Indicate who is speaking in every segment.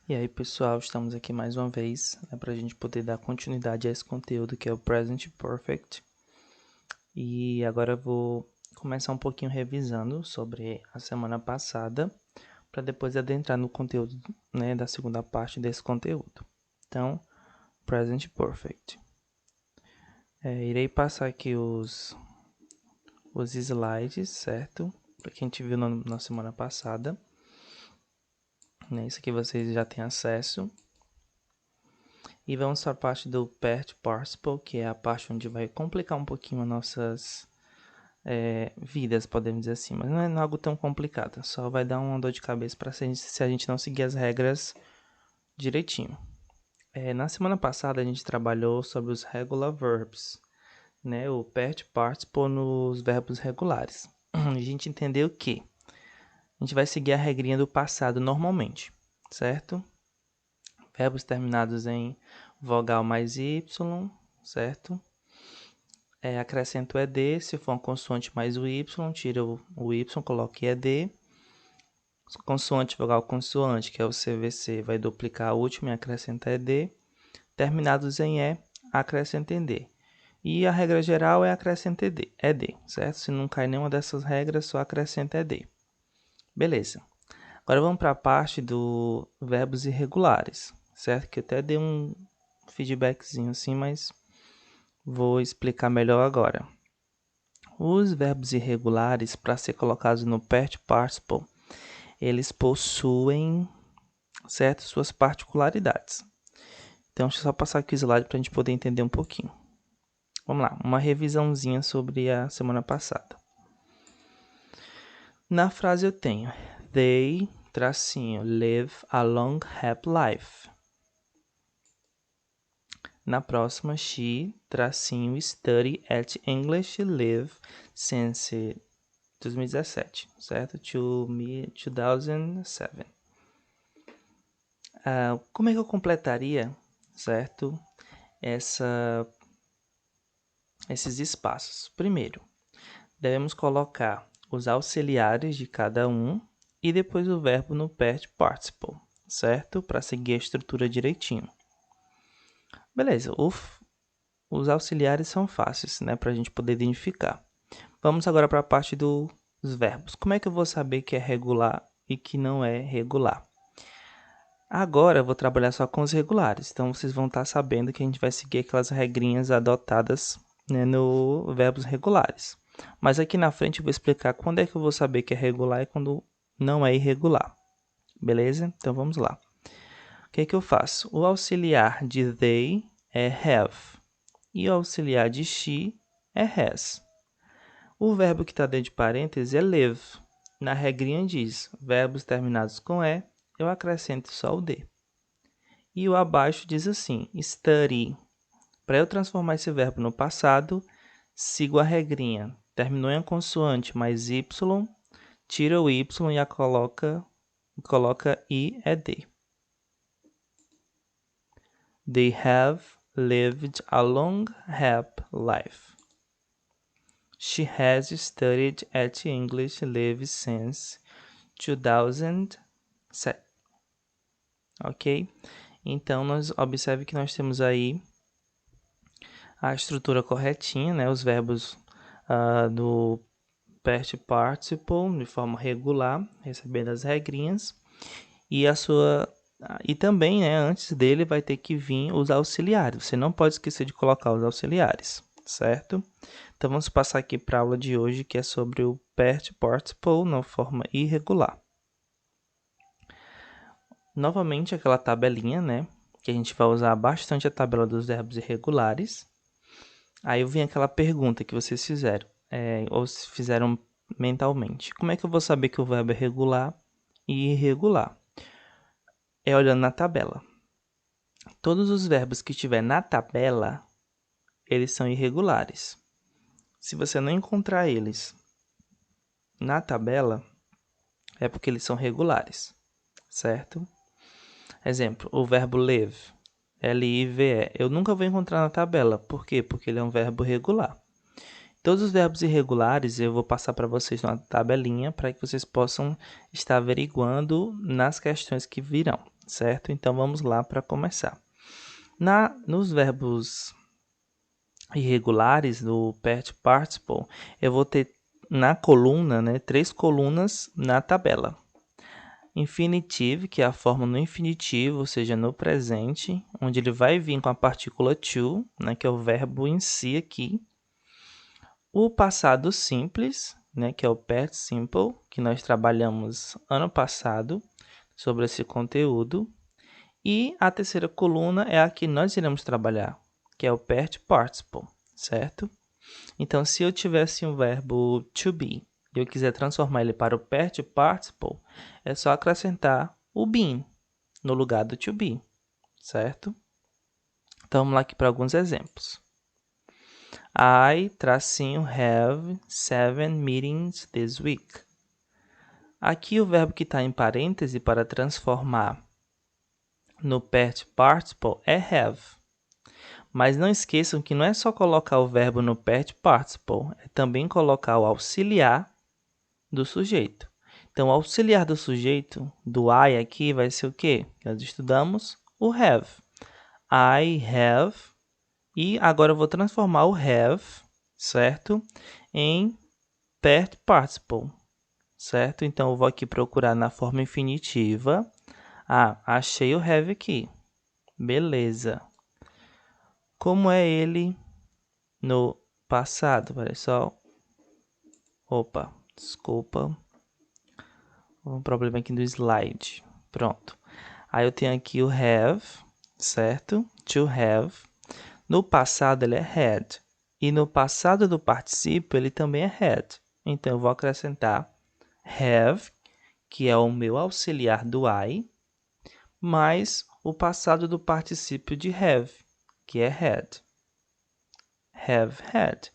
Speaker 1: E aí, pessoal, estamos aqui mais uma vez para a gente poder dar continuidade a esse conteúdo que é o Present Perfect. E agora eu vou começar um pouquinho revisando sobre a semana passada, para depois adentrar no conteúdo, né, da segunda parte desse conteúdo. Então, Present Perfect. Irei passar aqui os slides, certo? Para quem a gente viu na semana passada. Isso aqui vocês já têm acesso. E vamos para a parte do Past Participle, que é a parte onde vai complicar um pouquinho as nossas vidas, podemos dizer assim. Mas não é algo tão complicado, só vai dar uma dor de cabeça para se a gente não seguir as regras direitinho. Na semana passada a gente trabalhou sobre os regular verbs, né? O Past Participle nos verbos regulares. A gente entendeu que a gente vai seguir a regrinha do passado normalmente, certo? Verbos terminados em vogal mais y, certo? Acrescento ED, se for uma consoante mais o y, tira o y, coloque ED. Consoante, vogal, consoante, que é o CVC, vai duplicar a última e acrescenta ED. Terminados em E, acrescenta ED. E a regra geral é acrescenta ED, certo? Se não cai nenhuma dessas regras, só acrescenta ED. Beleza. Agora vamos para a parte dos verbos irregulares, certo? Que eu até dei um feedbackzinho assim, mas vou explicar melhor agora. Os verbos irregulares, para ser colocados no Past Participle, eles possuem, certo, suas particularidades. Então, deixa eu só passar aqui o slide para a gente poder entender um pouquinho. Vamos lá, uma revisãozinha sobre a semana passada. Na frase eu tenho They, live a long, happy life. Na próxima, she, study at English Live since 2017, certo? 2007. Como é que eu completaria, certo, esses espaços? Primeiro, devemos colocar os auxiliares de cada um e depois o verbo no past participle, certo? Para seguir a estrutura direitinho. Beleza, os auxiliares são fáceis, né, para a gente poder identificar. Vamos agora para a parte dos verbos. Como é que eu vou saber que é regular e que não é regular? Agora eu vou trabalhar só com os regulares, então vocês vão estar sabendo que a gente vai seguir aquelas regrinhas adotadas, né, no verbos regulares. Mas aqui na frente eu vou explicar quando é que eu vou saber que é regular e quando não é irregular. Beleza? Então vamos lá. O que é que eu faço? O auxiliar de they é have e o auxiliar de she é has. O verbo que está dentro de parênteses é live. Na regrinha diz, verbos terminados com E, eu acrescento só o D. E o abaixo diz assim, study. Para eu transformar esse verbo no passado, sigo a regrinha. Terminou em consoante mais Y, tira o Y e coloca IED. They have lived a long, happy life. She has studied at English Live since 2007. Ok? Então, observe que nós temos aí a estrutura corretinha, né? Os verbos do past participle de forma regular, recebendo as regrinhas. E também, né, antes dele vai ter que vir os auxiliares. Você não pode esquecer de colocar os auxiliares, certo? Então, vamos passar aqui para a aula de hoje, que é sobre o past participle na forma irregular. Novamente, aquela tabelinha, né? Que a gente vai usar bastante a tabela dos verbos irregulares. Aí vem aquela pergunta que vocês fizeram, ou se fizeram mentalmente. Como é que eu vou saber que o verbo é regular e irregular? É olhando na tabela. Todos os verbos que estiver na tabela, eles são irregulares. Se você não encontrar eles na tabela, é porque eles são regulares, certo? Exemplo, o verbo live, L-I-V-E. Eu nunca vou encontrar na tabela. Por quê? Porque ele é um verbo regular. Todos os verbos irregulares eu vou passar para vocês numa tabelinha para que vocês possam estar averiguando nas questões que virão, certo? Então vamos lá para começar. Nos verbos irregulares, no past participle, eu vou ter na coluna, né, 3 colunas na tabela. Infinitive, que é a forma no infinitivo, ou seja, no presente, onde ele vai vir com a partícula to, né, que é o verbo em si aqui. O passado simples, né, que é o past simple, que nós trabalhamos ano passado sobre esse conteúdo. E a terceira coluna é a que nós iremos trabalhar, que é o past participle, certo? Então, se eu tivesse um verbo to be e eu quiser transformar ele para o past participle, é só acrescentar o been no lugar do to be, certo? Então, vamos lá aqui para alguns exemplos. I, have 7 meetings this week. Aqui o verbo que está em parêntese para transformar no past participle é have. Mas não esqueçam que não é só colocar o verbo no past participle, é também colocar o auxiliar do sujeito. Então, o auxiliar do sujeito, do I aqui, vai ser o quê? Nós estudamos o have. I have. E agora eu vou transformar o have, certo? Em past participle, certo? Então, eu vou aqui procurar na forma infinitiva. Ah, achei o have aqui. Beleza. Como é ele no passado? Peraí só. Opa, desculpa. Um problema aqui do slide. Pronto. Aí eu tenho aqui o have, certo? To have. No passado ele é had. E no passado do particípio ele também é had. Então eu vou acrescentar have, que é o meu auxiliar do I, mais o passado do particípio de have, que é had. Have had.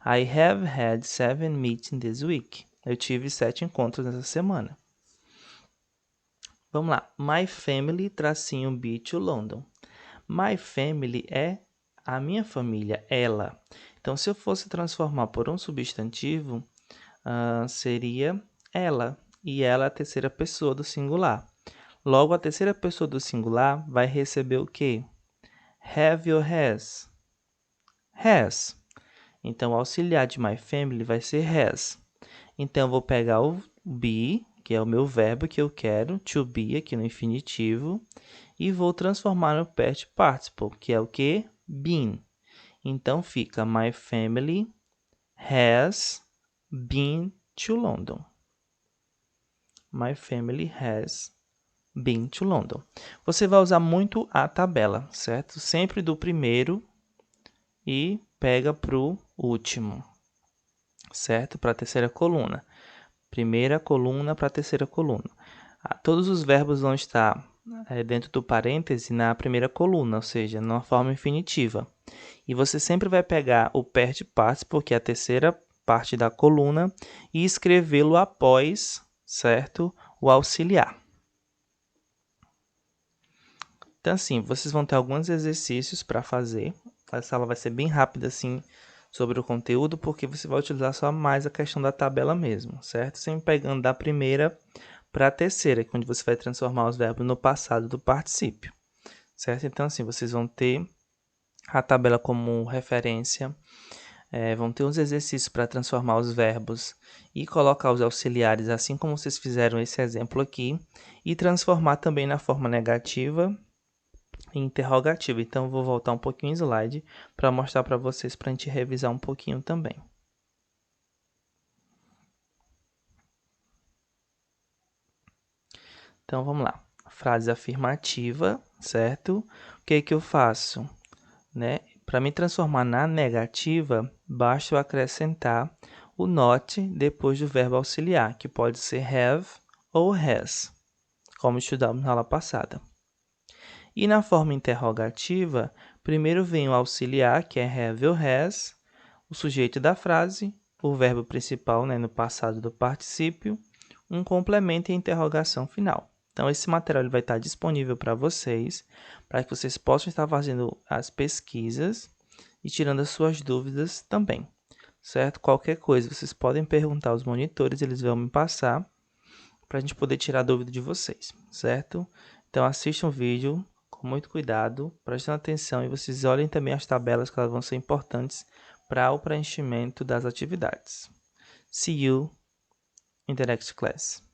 Speaker 1: I have had 7 meetings this week. Eu tive 7 encontros nessa semana. Vamos lá. My family, be to London. My family é a minha família, ela. Então, se eu fosse transformar por um substantivo, seria ela. E ela é a terceira pessoa do singular. Logo, a terceira pessoa do singular vai receber o quê? Have or has? Has. Então, o auxiliar de my family vai ser has. Então, eu vou pegar o be, que é o meu verbo que eu quero, to be aqui no infinitivo, e vou transformar no past participle, que é o que? Been. Então, fica my family has been to London. My family has been to London. Você vai usar muito a tabela, certo? Sempre do primeiro e pega para o último, certo? Para a terceira coluna. Primeira coluna para a terceira coluna. Todos os verbos vão estar dentro do parêntese na primeira coluna, ou seja, numa forma infinitiva. E você sempre vai pegar o past participle, que é a terceira parte da coluna, e escrevê-lo após, certo? O auxiliar. Então, assim, vocês vão ter alguns exercícios para fazer. Essa aula vai ser bem rápida, assim, sobre o conteúdo, porque você vai utilizar só mais a questão da tabela mesmo, certo? Sempre pegando da primeira para a terceira, onde você vai transformar os verbos no passado do particípio, certo? Então, assim, vocês vão ter a tabela como referência, vão ter os exercícios para transformar os verbos e colocar os auxiliares, assim como vocês fizeram esse exemplo aqui, e transformar também na forma negativa e interrogativa. Então, eu vou voltar um pouquinho o slide para mostrar para vocês, para a gente revisar um pouquinho também. Então, vamos lá. Frase afirmativa, certo? O que que eu faço? Né? Para me transformar na negativa, basta eu acrescentar o not depois do verbo auxiliar, que pode ser have ou has, como estudamos na aula passada. E na forma interrogativa, primeiro vem o auxiliar, que é have ou has, o sujeito da frase, o verbo principal, né, no passado do particípio, um complemento e a interrogação final. Então, esse material ele vai estar disponível para vocês possam estar fazendo as pesquisas e tirando as suas dúvidas também. certo? Qualquer coisa, vocês podem perguntar aos monitores, eles vão me passar para a gente poder tirar a dúvida de vocês, certo? Então assistam o vídeo com muito cuidado, prestem atenção e vocês olhem também as tabelas que elas vão ser importantes para o preenchimento das atividades. See you in the next class.